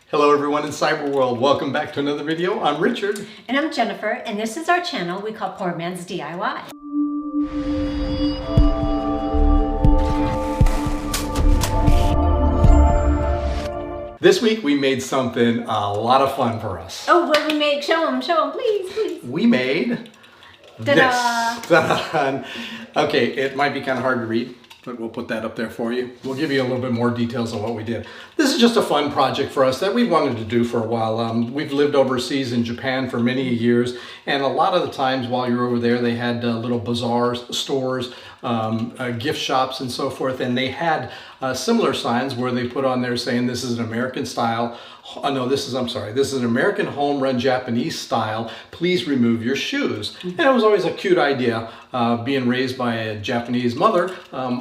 Hello everyone in cyber world. Welcome back to another video. I'm Richard. And I'm Jennifer, and this is our channel we call Poor Man's DIY. This week we made something a lot of fun for us. Oh, what we made? Show them, please. We made Ta-da! this. Ta-da. Okay, it might be kind of hard to read, but we'll put that up there for you. We'll give you a little bit more details on what we did. This is just a fun project for us that we wanted to do for a while. We've lived overseas in Japan for many years, and a lot of the times while you're over there, they had little bazaars, stores, gift shops, and so forth, and they had similar signs where they put on there saying this is an American style. This is an American home run Japanese style. Please remove your shoes. And it was always a cute idea. Being raised by a Japanese mother,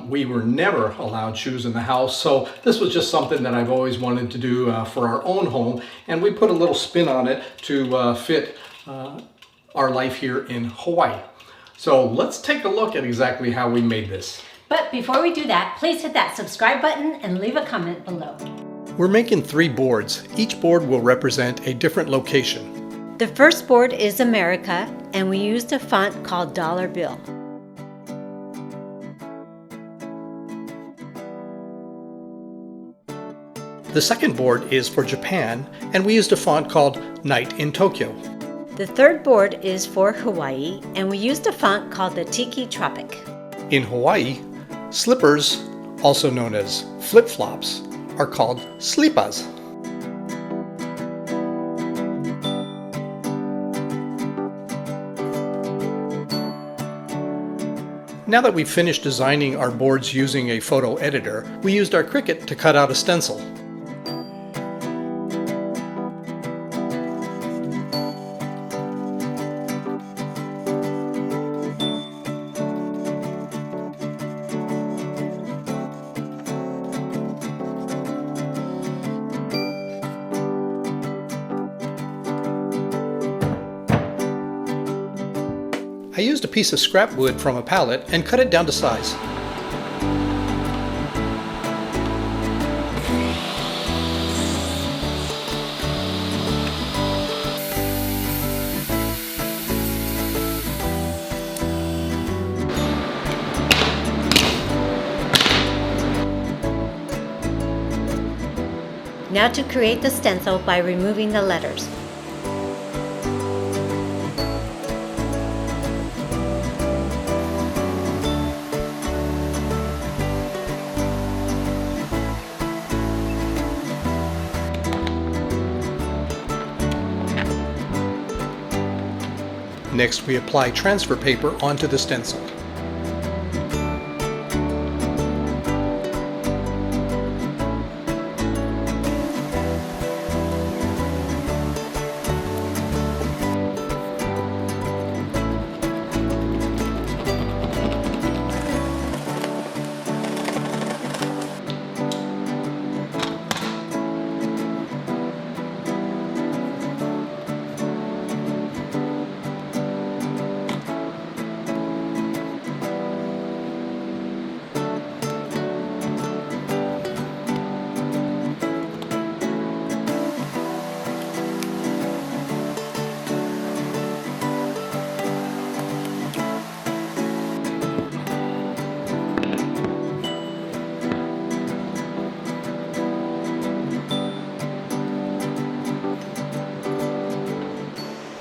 we were never allowed shoes in the house. So this was just something that I've always wanted to do for our own home. And we put a little spin on it to fit our life here in Hawaii. So let's take a look at exactly how we made this. But before we do that, please hit that subscribe button and leave a comment below. We're making 3 boards. Each board will represent a different location. The first board is America, and we used a font called Dollar Bill. The second board is for Japan, and we used a font called Night in Tokyo. The third board is for Hawaii, and we used a font called the Tiki Tropic. In Hawaii, slippers, also known as flip-flops, are called slipas. Now that we've finished designing our boards using a photo editor, we used our Cricut to cut out a stencil. I used a piece of scrap wood from a pallet and cut it down to size. Now to create the stencil by removing the letters. Next, we apply transfer paper onto the stencil.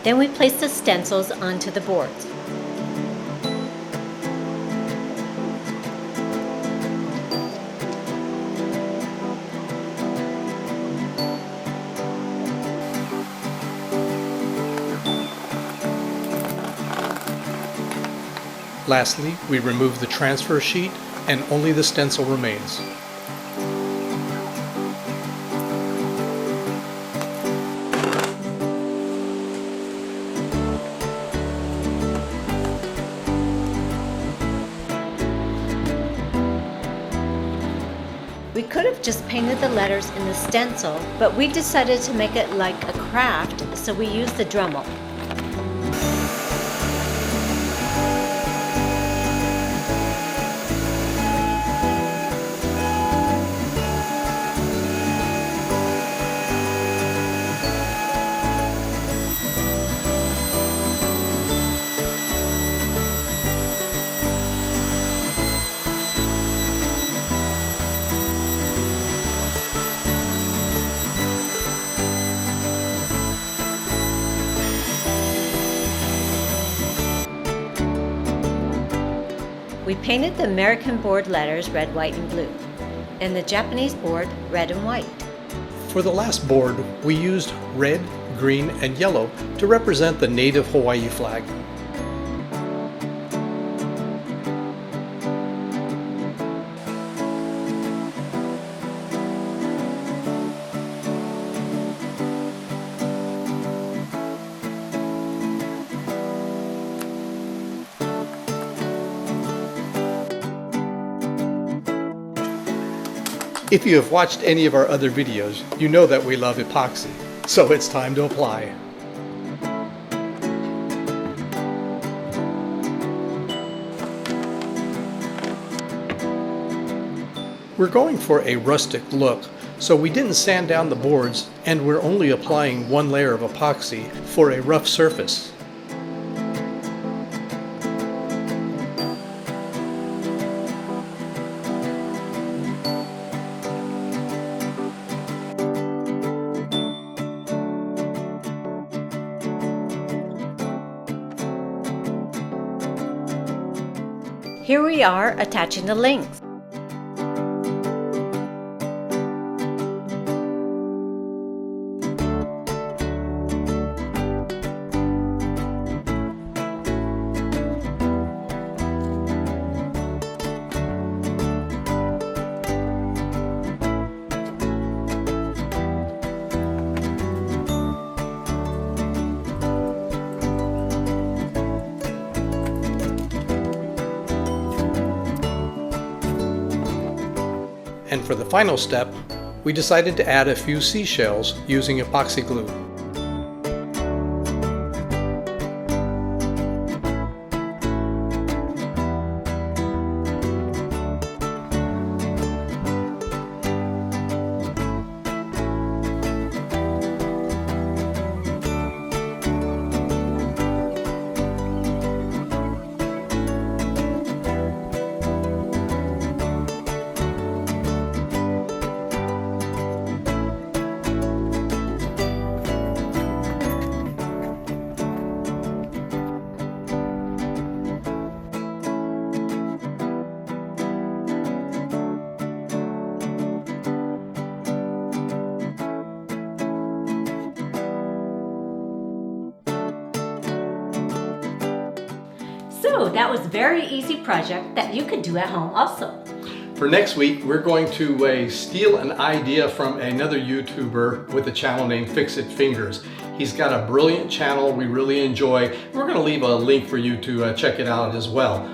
Then we place the stencils onto the boards. Lastly, we remove the transfer sheet and only the stencil remains. We could have just painted the letters in the stencil, but we decided to make it like a craft, so we used the Dremel. We painted the American board letters red, white, and blue, and the Japanese board red and white. For the last board, we used red, green, and yellow to represent the native Hawaii flag. If you have watched any of our other videos, you know that we love epoxy, so it's time to apply. We're going for a rustic look, so we didn't sand down the boards, and we're only applying one layer of epoxy for a rough surface. Here we are attaching the links. And for the final step, we decided to add a few seashells using epoxy glue. So that was a very easy project that you could do at home also. For next week, we're going to steal an idea from another YouTuber with a channel named Fix It Fingers. He's got a brilliant channel we really enjoy. We're going to leave a link for you to check it out as well.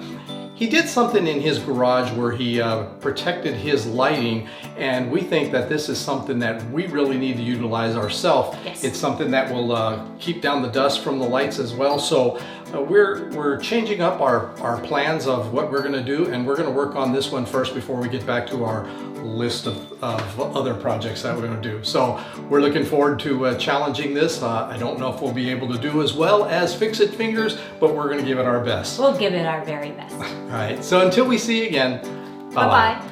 He did something in his garage where he protected his lighting, and we think that this is something that we really need to utilize ourselves. Yes. It's something that will keep down the dust from the lights as well. So we're changing up our plans of what we're going to do, and we're going to work on this one first before we get back to our list of other projects that we're going to do. So we're looking forward to challenging this. I don't know if we'll be able to do as well as Fix It Fingers, but we're going to give it our best. We'll give it our very best. All right, so until we see you again, bye-bye. Bye-bye.